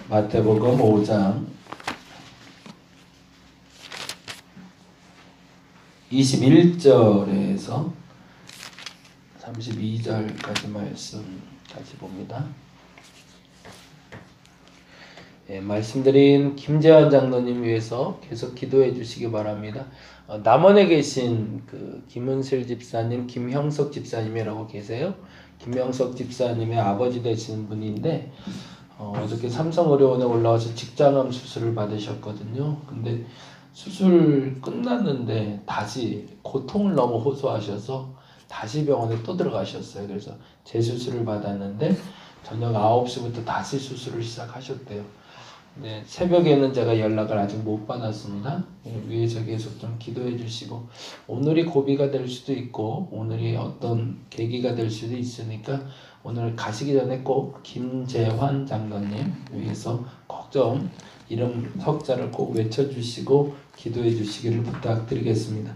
마태복음 5장 21절에서 32절까지 말씀 같이 봅니다. 말씀드린 김재환 장로님 위해서 계속 기도해 주시기 바랍니다. 남원에 계신 그 김은슬 집사님, 김형석 집사님이라고 계세요. 김형석 집사님의 아버지 되시는 분인데 어저께 삼성의료원에 올라와서 직장암 수술을 받으셨거든요. 근데 수술 끝났는데 다시 고통을 너무 호소하셔서 다시 병원에 또 들어가셨어요. 그래서 재수술을 받았는데 저녁 9시부터 다시 수술을 시작하셨대요. 네, 새벽에는 제가 연락을 아직 못 받았습니다. 위에서 계속 좀 기도해 주시고, 오늘이 고비가 될 수도 있고 오늘이 어떤 계기가 될 수도 있으니까 오늘 가시기 전에 꼭 김재환 장로님 위해서 꼭 좀 이름 석자를 꼭 외쳐주시고 기도해 주시기를 부탁드리겠습니다.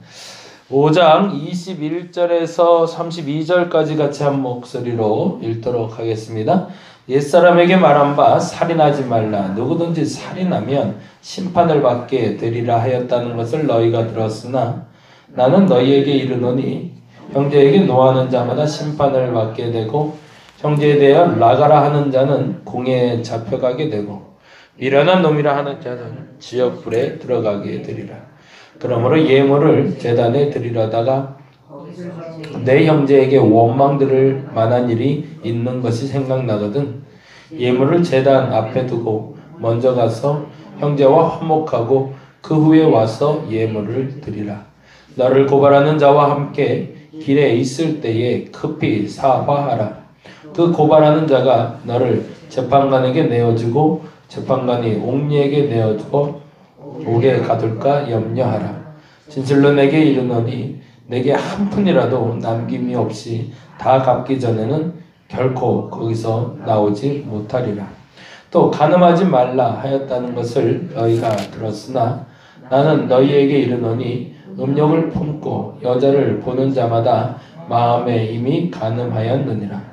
5장 21절에서 32절까지 같이 한 목소리로 읽도록 하겠습니다. 옛사람에게 말한 바 살인하지 말라. 누구든지 살인하면 심판을 받게 되리라 하였다는 것을 너희가 들었으나 나는 너희에게 이르노니 형제에게 노하는 자마다 심판을 받게 되고 형제에 대하여 나가라 하는 자는 공회에 잡혀가게 되고 미련한 놈이라 하는 자는 지옥불에 들어가게 되리라. 그러므로 예물을 제단에 드리려다가 내 형제에게 원망 들을 만한 일이 있는 것이 생각나거든 예물을 제단 앞에 두고 먼저 가서 형제와 화목하고 그 후에 와서 예물을 드리라. 너를 고발하는 자와 함께 길에 있을 때에 급히 사화하라. 그 고발하는 자가 너를 재판관에게 내어주고 재판관이 옥리에게 내어주고 옥에 가둘까 염려하라. 진실로 내게 이르노니 내게 한 푼이라도 남김이 없이 다 갚기 전에는 결코 거기서 나오지 못하리라. 또 간음하지 말라 하였다는 것을 너희가 들었으나 나는 너희에게 이르노니 음욕을 품고 여자를 보는 자마다 마음에 이미 간음하였느니라.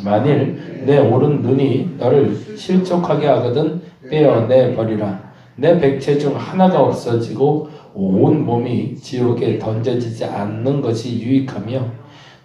만일 내 오른 눈이 너를 실족하게 하거든 빼어내버리라. 내 백체 중 하나가 없어지고 온 몸이 지옥에 던져지지 않는 것이 유익하며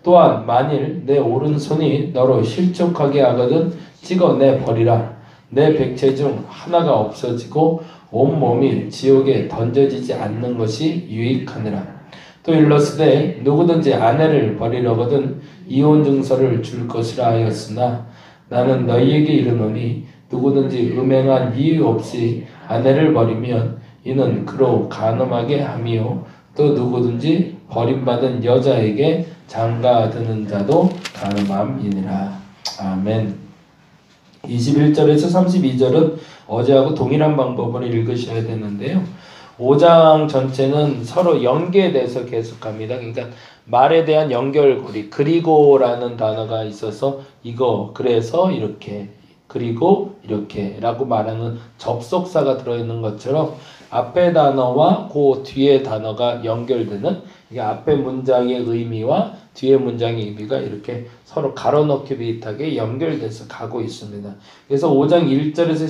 또한 만일 내 오른손이 너로 실족하게 하거든 찍어내버리라. 내 백체 중 하나가 없어지고 온 몸이 지옥에 던져지지 않는 것이 유익하니라. 또 일러스되 누구든지 아내를 버리려거든 이혼 증서를 줄 것이라 하였으나 나는 너희에게 이르노니 누구든지 음행한 이유 없이 아내를 버리면 이는 그로 간음하게 함이요 또 누구든지 버림받은 여자에게 장가드는 자도 간음함이니라. 아멘. 21절에서 32절은 어제하고 동일한 방법으로 읽으셔야 되는데요. 5장 전체는 서로 연계에 대해서 계속합니다. 그러니까 말에 대한 연결고리, 그리고라는 단어가 있어서 이거, 그래서 이렇게, 그리고 이렇게 라고 말하는 접속사가 들어있는 것처럼 앞에 단어와 그 뒤에 단어가 연결되는, 이게 앞에 문장의 의미와 뒤에 문장의 의미가 이렇게 서로 가로넣기 비슷하게 연결돼서 가고 있습니다. 그래서 5장 1절에서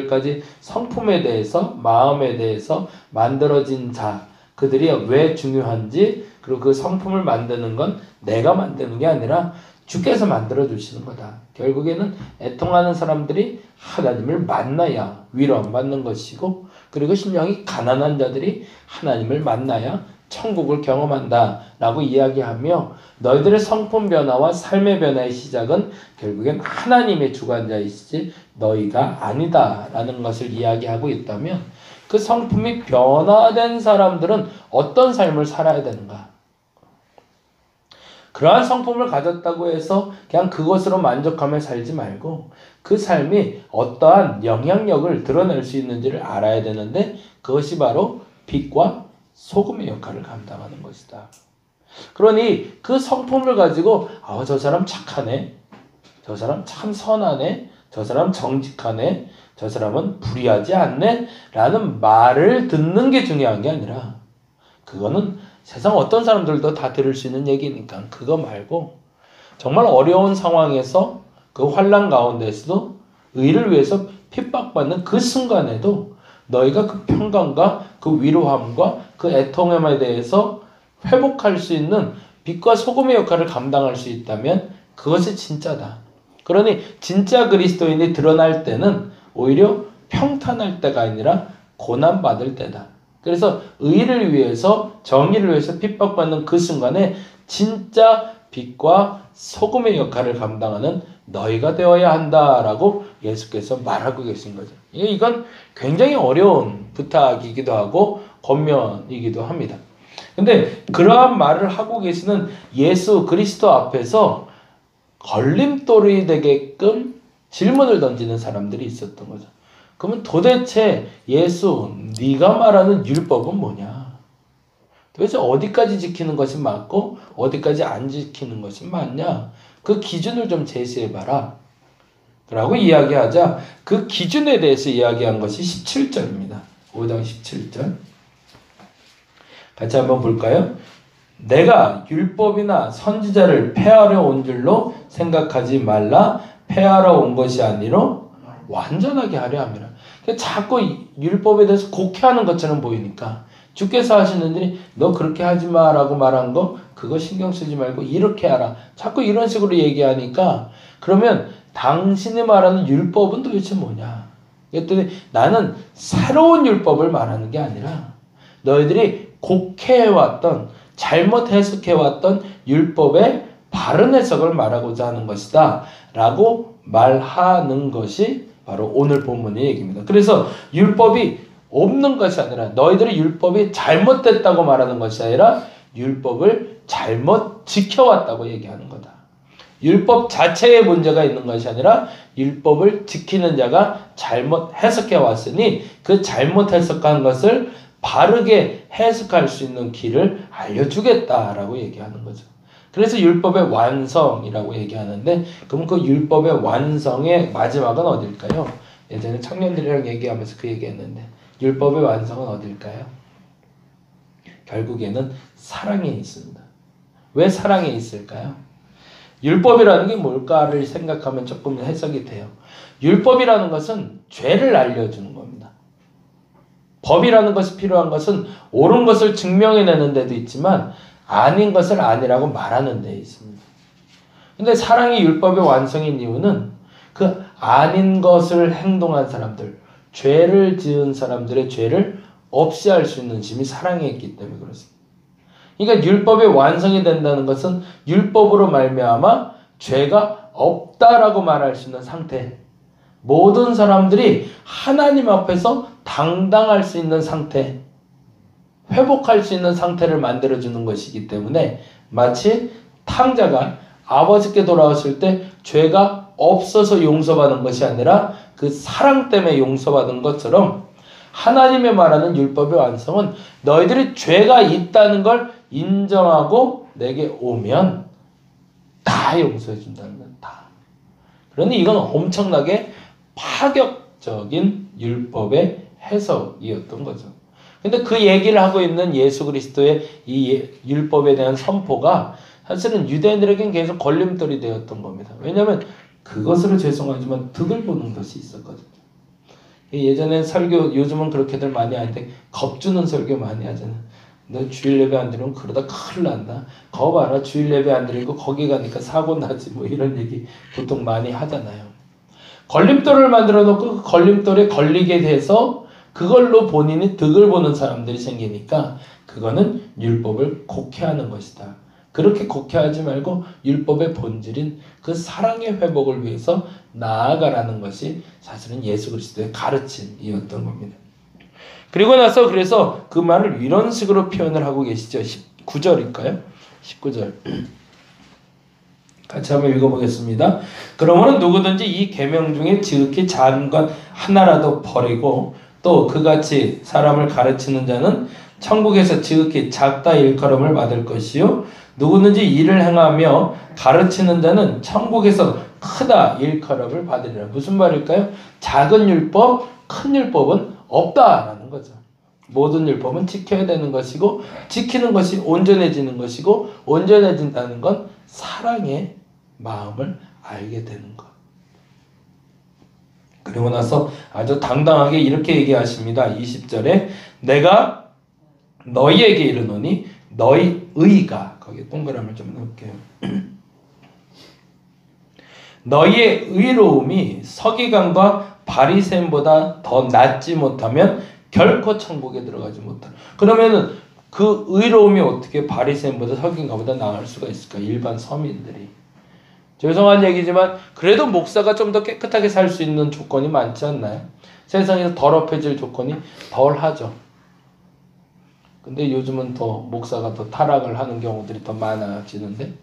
12절까지 성품에 대해서, 마음에 대해서 만들어진 자, 그들이 왜 중요한지, 그리고 그 성품을 만드는 건 내가 만드는 게 아니라 주께서 만들어 주시는 거다. 결국에는 애통하는 사람들이 하나님을 만나야 위로받는 것이고, 그리고 심령이 가난한 자들이 하나님을 만나야 천국을 경험한다 라고 이야기하며, 너희들의 성품 변화와 삶의 변화의 시작은 결국엔 하나님의 주관자이시지 너희가 아니다 라는 것을 이야기하고 있다면, 그 성품이 변화된 사람들은 어떤 삶을 살아야 되는가? 그러한 성품을 가졌다고 해서 그냥 그것으로 만족하며 살지 말고 그 삶이 어떠한 영향력을 드러낼 수 있는지를 알아야 되는데, 그것이 바로 빛과 소금의 역할을 감당하는 것이다. 그러니 그 성품을 가지고 저 사람 착하네, 저 사람 참 선하네, 저 사람 정직하네, 저 사람은 불의하지 않네 라는 말을 듣는 게 중요한 게 아니라, 그거는 세상 어떤 사람들도 다 들을 수 있는 얘기니까 그거 말고 정말 어려운 상황에서 그 환난 가운데서도 의를 위해서 핍박받는 그 순간에도 너희가 그 평강과 그 위로함과 그 애통함에 대해서 회복할 수 있는 빛과 소금의 역할을 감당할 수 있다면 그것이 진짜다. 그러니 진짜 그리스도인이 드러날 때는 오히려 평탄할 때가 아니라 고난받을 때다. 그래서 의를 위해서 정의를 위해서 핍박받는 그 순간에 진짜 빛과 소금의 역할을 감당하는 너희가 되어야 한다라고 예수께서 말하고 계신 거죠. 이건 굉장히 어려운 부탁이기도 하고 권면이기도 합니다. 근데 그러한 말을 하고 계시는 예수 그리스도 앞에서 걸림돌이 되게끔 질문을 던지는 사람들이 있었던 거죠. 그러면 도대체 예수, 네가 말하는 율법은 뭐냐? 도대체 어디까지 지키는 것이 맞고 어디까지 안 지키는 것이 맞냐? 그 기준을 좀 제시해봐라. 라고 이야기하자 그 기준에 대해서 이야기한 것이 17절입니다. 5장 17절. 같이 한번 볼까요? 내가 율법이나 선지자를 폐하려 온 줄로 생각하지 말라. 폐하러 온 것이 아니로 완전하게 하려 함이라. 자꾸 율법에 대해서 곡해하는 것처럼 보이니까 주께서 하시는 일이 너 그렇게 하지 마라고 말한 거 그거 신경 쓰지 말고 이렇게 하라. 자꾸 이런 식으로 얘기하니까 그러면 당신이 말하는 율법은 도대체 뭐냐? 그랬더니 나는 새로운 율법을 말하는 게 아니라 너희들이 곡해해왔던 잘못 해석해왔던 율법의 바른 해석을 말하고자 하는 것이다 라고 말하는 것이 바로 오늘 본문의 얘기입니다. 그래서 율법이 없는 것이 아니라 너희들이 율법이 잘못됐다고 말하는 것이 아니라 율법을 잘못 지켜왔다고 얘기하는 거다. 율법 자체에 문제가 있는 것이 아니라 율법을 지키는 자가 잘못 해석해 왔으니 그 잘못 해석한 것을 바르게 해석할 수 있는 길을 알려주겠다라고 얘기하는 거죠. 그래서 율법의 완성이라고 얘기하는데 그럼 그 율법의 완성의 마지막은 어딜까요? 예전에 청년들이랑 얘기하면서 그 얘기했는데 율법의 완성은 어딜까요? 결국에는 사랑에 있습니다. 왜 사랑에 있을까요? 율법이라는 게 뭘까를 생각하면 조금 해석이 돼요. 율법이라는 것은 죄를 알려주는 겁니다. 법이라는 것이 필요한 것은 옳은 것을 증명해내는 데도 있지만 아닌 것을 아니라고 말하는 데 있습니다. 근데 사랑이 율법의 완성인 이유는 그 아닌 것을 행동한 사람들, 죄를 지은 사람들의 죄를 없이 할 수 있는 힘이 사랑에 있기 때문에 그렇습니다. 그러니까 율법의 완성이 된다는 것은 율법으로 말미암아 죄가 없다라고 말할 수 있는 상태. 모든 사람들이 하나님 앞에서 당당할 수 있는 상태, 회복할 수 있는 상태를 만들어주는 것이기 때문에 마치 탕자가 아버지께 돌아왔을 때 죄가 없어서 용서받은 것이 아니라 그 사랑 때문에 용서받은 것처럼 하나님의 말하는 율법의 완성은 너희들이 죄가 있다는 걸 인정하고 내게 오면 다 용서해 준다는 건 다. 그러니 이건 엄청나게 파격적인 율법의 해석이었던 거죠. 근데 그 얘기를 하고 있는 예수 그리스도의 이 율법에 대한 선포가 사실은 유대인들에게는 계속 걸림돌이 되었던 겁니다. 왜냐하면 그것으로 죄송하지만 득을 보는 것이 있었거든요. 예전에 설교, 요즘은 그렇게들 많이 하는데 겁주는 설교 많이 하잖아요. 너 주일 예배 안 드리면 그러다 큰일 난다. 거 봐라, 주일 예배 안 드리고 거기 가니까 사고 나지, 뭐 이런 얘기 보통 많이 하잖아요. 걸림돌을 만들어 놓고 그 걸림돌에 걸리게 돼서 그걸로 본인이 득을 보는 사람들이 생기니까 그거는 율법을 곡해하는 것이다. 그렇게 곡해하지 말고 율법의 본질인 그 사랑의 회복을 위해서 나아가라는 것이 사실은 예수 그리스도의 가르침이었던 겁니다. 그리고 나서 그래서 그 말을 이런 식으로 표현을 하고 계시죠. 19절일까요? 19절. 같이 한번 읽어보겠습니다. 그러므로 누구든지 이 계명 중에 지극히 작은 것 하나라도 버리고 또 그같이 사람을 가르치는 자는 천국에서 지극히 작다 일컬음을 받을 것이요 누구든지 일을 행하며 가르치는 자는 천국에서 크다 일컬음을 받으리라. 무슨 말일까요? 작은 율법, 큰 율법은 없다라는 거죠. 모든 율법은 지켜야 되는 것이고 지키는 것이 온전해지는 것이고 온전해진다는 건 사랑의 마음을 알게 되는 것. 그리고 나서 아주 당당하게 이렇게 얘기하십니다. 20절에 내가 너희에게 이르노니 너희 의가, 거기에 동그라미를 좀 넣을게요. 너희의 의로움이 서기관과 바리새인보다 더 낫지 못하면 결코 천국에 들어가지 못한다. 그러면은 그 의로움이 어떻게 바리새인보다 서기관보다 나을 수가 있을까? 일반 서민들이. 죄송한 얘기지만 그래도 목사가 좀 더 깨끗하게 살 수 있는 조건이 많지 않나요? 세상에서 더럽혀질 조건이 덜하죠. 근데 요즘은 더 목사가 더 타락을 하는 경우들이 더 많아지는데,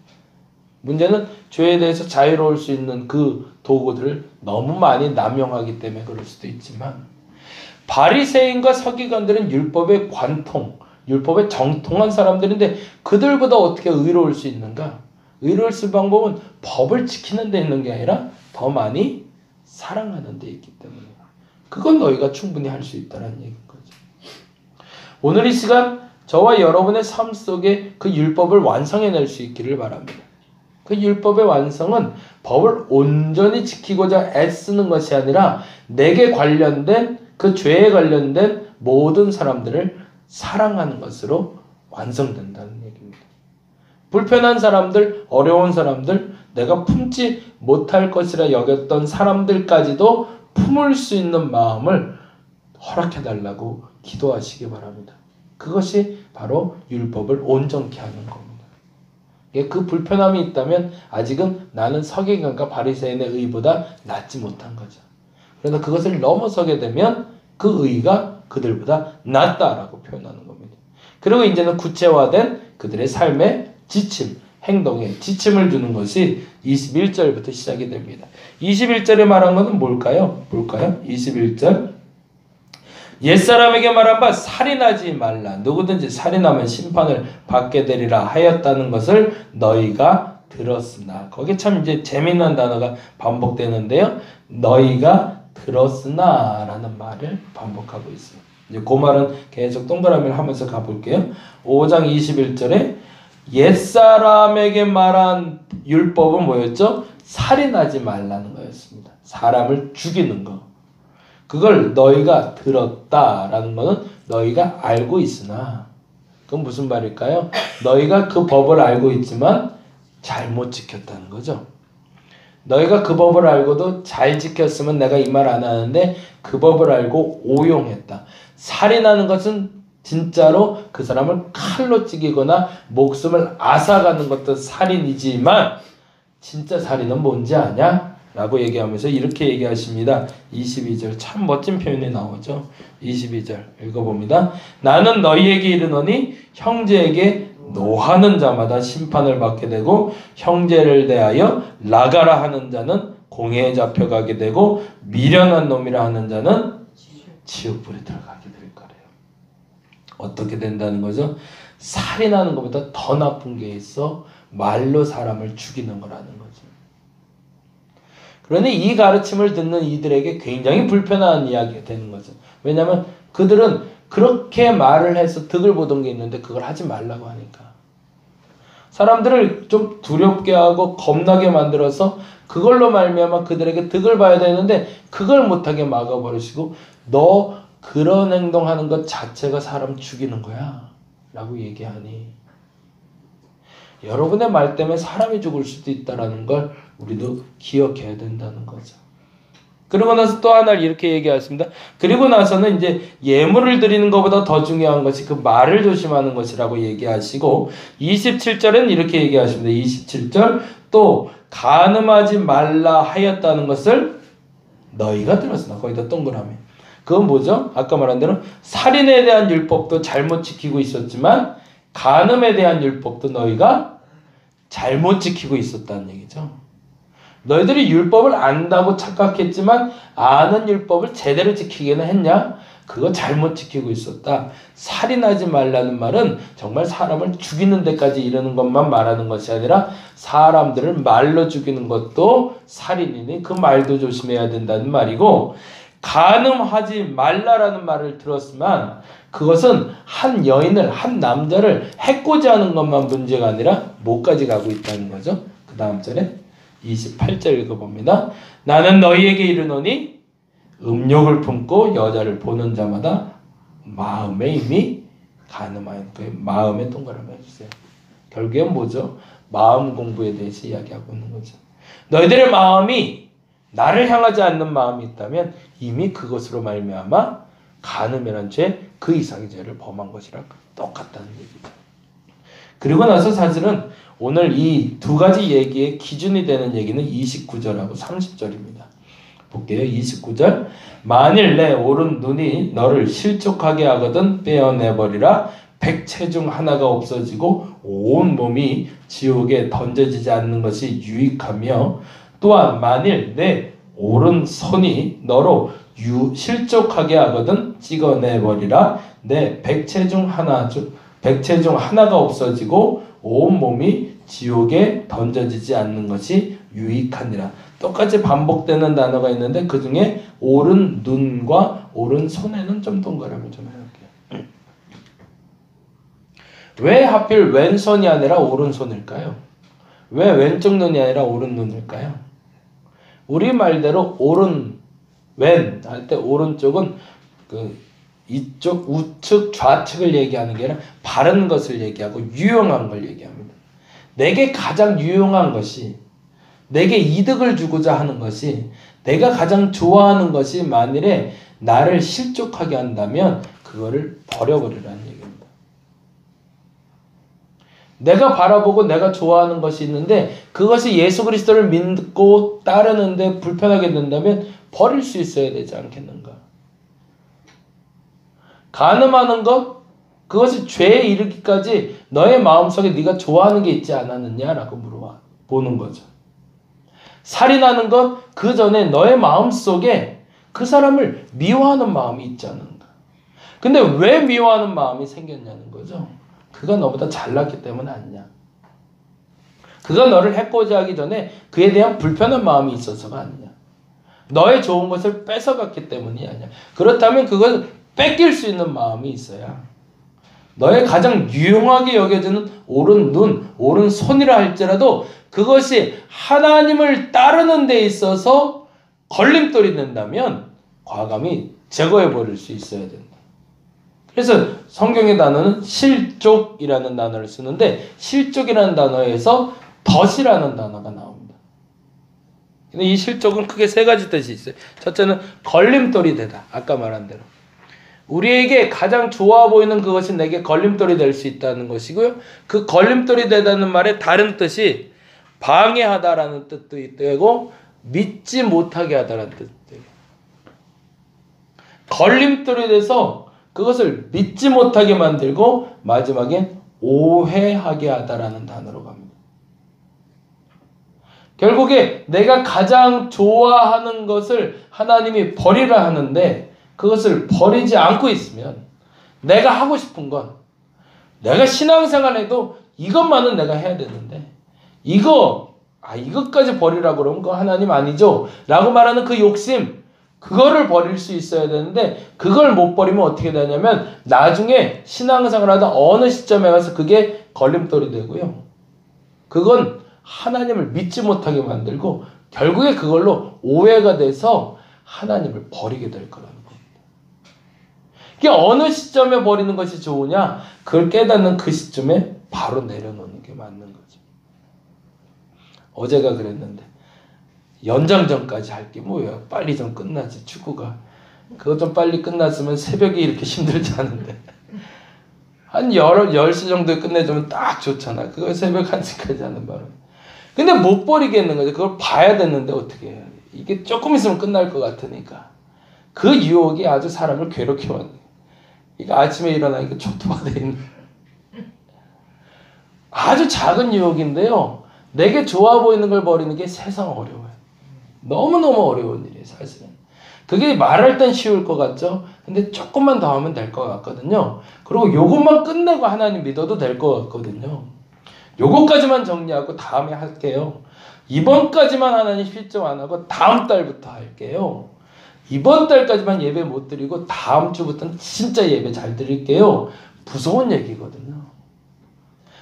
문제는 죄에 대해서 자유로울 수 있는 그 도구들을 너무 많이 남용하기 때문에 그럴 수도 있지만, 바리새인과 서기관들은 율법의 관통, 율법에 정통한 사람들인데 그들보다 어떻게 의로울 수 있는가? 의로울 수 있는 방법은 법을 지키는 데 있는 게 아니라 더 많이 사랑하는 데 있기 때문에, 그건 너희가 충분히 할 수 있다는 얘기인 거죠. 오늘 이 시간 저와 여러분의 삶 속에 그 율법을 완성해낼 수 있기를 바랍니다. 그 율법의 완성은 법을 온전히 지키고자 애쓰는 것이 아니라 내게 관련된, 그 죄에 관련된 모든 사람들을 사랑하는 것으로 완성된다는 얘기입니다. 불편한 사람들, 어려운 사람들, 내가 품지 못할 것이라 여겼던 사람들까지도 품을 수 있는 마음을 허락해달라고 기도하시기 바랍니다. 그것이 바로 율법을 온전케 하는 겁니다. 그 불편함이 있다면 아직은 나는 서기관과 바리새인의 의보다 낫지 못한 거죠. 그러나 그것을 넘어서게 되면 그 의가 그들보다 낫다라고 표현하는 겁니다. 그리고 이제는 구체화된 그들의 삶의 지침, 행동에 지침을 주는 것이 21절부터 시작이 됩니다. 21절에 말한 것은 뭘까요? 21절. 옛사람에게 말한 바 살인하지 말라. 누구든지 살인하면 심판을 받게 되리라 하였다는 것을 너희가 들었으나. 거기에 참 이제 재미난 단어가 반복되는데요. 너희가 들었으나 라는 말을 반복하고 있어요. 이제 그 말은 계속 동그라미를 하면서 가볼게요. 5장 21절에 옛사람에게 말한 율법은 뭐였죠? 살인하지 말라는 거였습니다. 사람을 죽이는 거. 그걸 너희가 들었다라는 것은 너희가 알고 있으나, 그건 무슨 말일까요? 너희가 그 법을 알고 있지만 잘못 지켰다는 거죠. 너희가 그 법을 알고도 잘 지켰으면 내가 이 말 안 하는데 그 법을 알고 오용했다. 살인하는 것은 진짜로 그 사람을 칼로 찌기거나 목숨을 앗아가는 것도 살인이지만 진짜 살인은 뭔지 아냐? 라고 얘기하면서 이렇게 얘기하십니다. 22절 참 멋진 표현이 나오죠. 22절 읽어봅니다. 나는 너희에게 이르노니 형제에게 노하는 자마다 심판을 받게 되고 형제를 대하여 나가라 하는 자는 공회에 잡혀가게 되고 미련한 놈이라 하는 자는 지옥불에 들어가게 될 거래요. 어떻게 된다는 거죠? 살인하는 것보다 더 나쁜 게 있어. 말로 사람을 죽이는 거라는 거죠. 그러니 이 가르침을 듣는 이들에게 굉장히 불편한 이야기가 되는 거죠. 왜냐하면 그들은 그렇게 말을 해서 득을 보던 게 있는데 그걸 하지 말라고 하니까. 사람들을 좀 두렵게 하고 겁나게 만들어서 그걸로 말미암아 그들에게 득을 봐야 되는데 그걸 못하게 막아버리시고 너 그런 행동하는 것 자체가 사람 죽이는 거야 라고 얘기하니 여러분의 말 때문에 사람이 죽을 수도 있다는 걸 우리도 기억해야 된다는 거죠. 그러고 나서 또 하나를 이렇게 얘기하십니다. 그리고 나서는 이제 예물을 드리는 것보다 더 중요한 것이 그 말을 조심하는 것이라고 얘기하시고 27절은 이렇게 얘기하십니다. 27절 또 간음하지 말라 하였다는 것을 너희가 들었으나 거기다 동그라미. 그건 뭐죠? 아까 말한 대로 살인에 대한 율법도 잘못 지키고 있었지만 간음에 대한 율법도 너희가 잘못 지키고 있었다는 얘기죠. 너희들이 율법을 안다고 착각했지만 아는 율법을 제대로 지키기는 했냐? 그거 잘못 지키고 있었다. 살인하지 말라는 말은 정말 사람을 죽이는 데까지 이르는 것만 말하는 것이 아니라 사람들을 말로 죽이는 것도 살인이니 그 말도 조심해야 된다는 말이고 간음하지 말라라는 말을 들었으면 그것은 한 여인을, 한 남자를 해코지 하는 것만 문제가 아니라 뭐까지 가고 있다는 거죠. 그 다음 절에 28절 읽어봅니다. 나는 너희에게 이르노니 음욕을 품고 여자를 보는 자마다 마음에 이미 간음하여. 마음에 동그라미 해주세요. 결국엔 뭐죠? 마음 공부에 대해서 이야기하고 있는 거죠. 너희들의 마음이 나를 향하지 않는 마음이 있다면 이미 그것으로 말미암아 간음이라는 죄, 그 이상의 죄를 범한 것이랑 똑같다는 얘기죠. 그리고 나서 사실은 오늘 이 두 가지 얘기의 기준이 되는 얘기는 29절하고 30절입니다. 볼게요. 29절. 만일 내 오른 눈이 너를 실족하게 하거든 빼어내버리라. 백체 중 하나가 없어지고 온 몸이 지옥에 던져지지 않는 것이 유익하며, 또한 만일 내 오른손이 너로 실족하게 하거든 찍어내버리라. 내 백체 중 하나가 없어지고 온 몸이 지옥에 던져지지 않는 것이 유익하니라. 똑같이 반복되는 단어가 있는데 그 중에 오른 눈과 오른 손에는 좀 동그라미 좀 해볼게요. 왜 하필 왼손이 아니라 오른손일까요? 왜 왼쪽 눈이 아니라 오른 눈일까요? 우리 말대로 왼 할 때 오른쪽은 이쪽 우측 좌측을 얘기하는 게 아니라 바른 것을 얘기하고 유용한 걸 얘기합니다. 내게 가장 유용한 것이, 내게 이득을 주고자 하는 것이, 내가 가장 좋아하는 것이 만일에 나를 실족하게 한다면 그거를 버려버리라는 얘기입니다. 내가 바라보고 내가 좋아하는 것이 있는데 그것이 예수 그리스도를 믿고 따르는데 불편하게 된다면 버릴 수 있어야 되지 않겠는가? 간음하는 것, 그것이 죄에 이르기까지 너의 마음속에 네가 좋아하는 게 있지 않았느냐라고 물어보는 거죠. 살인하는 것, 그 전에 너의 마음속에 그 사람을 미워하는 마음이 있지 않은가? 근데 왜 미워하는 마음이 생겼냐는 거죠. 그가 너보다 잘났기 때문 아니냐. 그가 너를 해코지 하기 전에 그에 대한 불편한 마음이 있어서가 아니냐. 너의 좋은 것을 뺏어갔기 때문이 아니냐. 그렇다면 그걸 뺏길 수 있는 마음이 있어야 너의 가장 유용하게 여겨지는 오른 눈, 오른 손이라 할지라도 그것이 하나님을 따르는 데 있어서 걸림돌이 된다면 과감히 제거해버릴 수 있어야 된다. 그래서 성경의 단어는 실족이라는 단어를 쓰는데 실족이라는 단어에서 덫이라는 단어가 나옵니다. 근데 이 실족은 크게 세 가지 뜻이 있어요. 첫째는 걸림돌이 되다. 아까 말한 대로. 우리에게 가장 좋아 보이는 그것이 내게 걸림돌이 될 수 있다는 것이고요. 그 걸림돌이 되다는 말의 다른 뜻이 방해하다라는 뜻도 있고 믿지 못하게 하다라는 뜻도 있고, 걸림돌이 돼서 그것을 믿지 못하게 만들고 마지막엔 오해하게 하다라는 단어로 갑니다. 결국에 내가 가장 좋아하는 것을 하나님이 버리라 하는데 그것을 버리지 않고 있으면 내가 하고 싶은 건, 내가 신앙생활에도 이것만은 내가 해야 되는데 이것까지 버리라고 그러면 그거 하나님 아니죠? 라고 말하는 그 욕심, 그거를 버릴 수 있어야 되는데 그걸 못 버리면 어떻게 되냐면 나중에 신앙생활 하다 어느 시점에 가서 그게 걸림돌이 되고요. 그건 하나님을 믿지 못하게 만들고 결국에 그걸로 오해가 돼서 하나님을 버리게 될 거라는 겁니다. 이게 어느 시점에 버리는 것이 좋으냐? 그걸 깨닫는 그 시점에 바로 내려놓는 게 맞는 거죠. 어제가 그랬는데 연장전까지 할 게 뭐야? 빨리 좀 끝나지, 축구가. 그거 좀 빨리 끝났으면 새벽에 이렇게 힘들지 않은데 한 10시 정도에 끝내주면 딱 좋잖아. 그걸 새벽 1시까지 하는 바람에. 근데 못 버리겠는 거죠. 그걸 봐야 되는데 어떻게 해야 돼? 이게 조금 있으면 끝날 것 같으니까. 그 유혹이 아주 사람을 괴롭게 만들어요. 이거 아침에 일어나니까 초토화되어 있는 아주 작은 유혹인데요. 내게 좋아 보이는 걸 버리는 게 세상 어려워요. 너무너무 어려운 일이에요, 사실은. 그게 말할 땐 쉬울 것 같죠? 근데 조금만 더 하면 될 것 같거든요. 그리고 요것만 끝내고 하나님 믿어도 될 것 같거든요. 요것까지만 정리하고 다음에 할게요. 이번까지만 하나님 실점 안 하고 다음 달부터 할게요. 이번 달까지만 예배 못 드리고 다음 주부터는 진짜 예배 잘 드릴게요. 무서운 얘기거든요.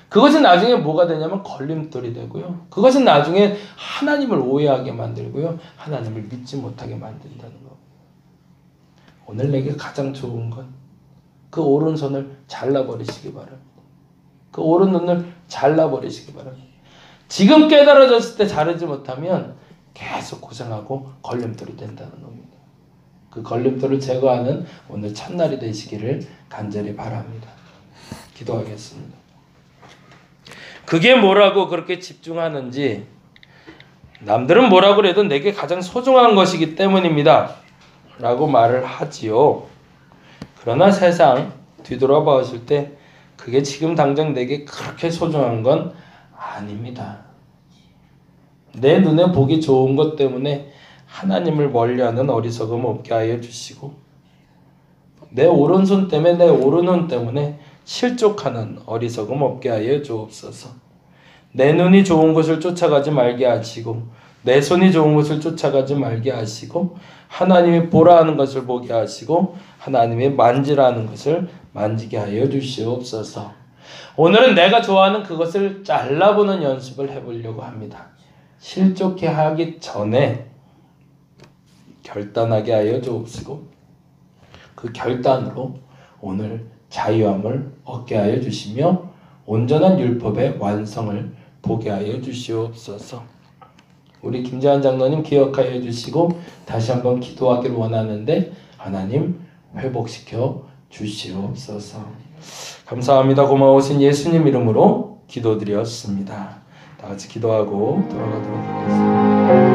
그것은 나중에 뭐가 되냐면 걸림돌이 되고요. 그것은 나중에 하나님을 오해하게 만들고요. 하나님을 믿지 못하게 만든다는 거. 오늘 내게 가장 좋은 건 그 오른손을 잘라버리시기 바랍니다. 그 오른눈을 잘라버리시기 바랍니다. 지금 깨달아졌을 때 자르지 못하면 계속 고생하고 걸림돌이 된다는 겁니다. 그 걸림돌을 제거하는 오늘 첫날이 되시기를 간절히 바랍니다. 기도하겠습니다. 그게 뭐라고 그렇게 집중하는지, 남들은 뭐라고 해도 내게 가장 소중한 것이기 때문입니다 라고 말을 하지요. 그러나 세상 뒤돌아보았을 때 그게 지금 당장 내게 그렇게 소중한 건 아닙니다. 내 눈에 보기 좋은 것 때문에 하나님을 멀리하는 어리석음 없게 하여 주시고, 내 오른손 때문에, 내 오른눈 때문에 실족하는 어리석음 없게 하여 주옵소서. 내 눈이 좋은 것을 쫓아가지 말게 하시고, 내 손이 좋은 것을 쫓아가지 말게 하시고, 하나님이 보라 하는 것을 보게 하시고, 하나님이 만지라 하는 것을 만지게 하여 주시옵소서. 오늘은 내가 좋아하는 그것을 잘라보는 연습을 해보려고 합니다. 실족해 하기 전에 결단하게 하여 주옵시고, 그 결단으로 오늘 자유함을 얻게 하여 주시며 온전한 율법의 완성을 보게 하여 주시옵소서. 우리 김재환 장로님 기억하여 주시고 다시 한번 기도하기를 원하는데 하나님 회복시켜 주시옵소서. 감사합니다. 고마우신 예수님 이름으로 기도드렸습니다. 다 같이 기도하고 돌아가도록 하겠습니다.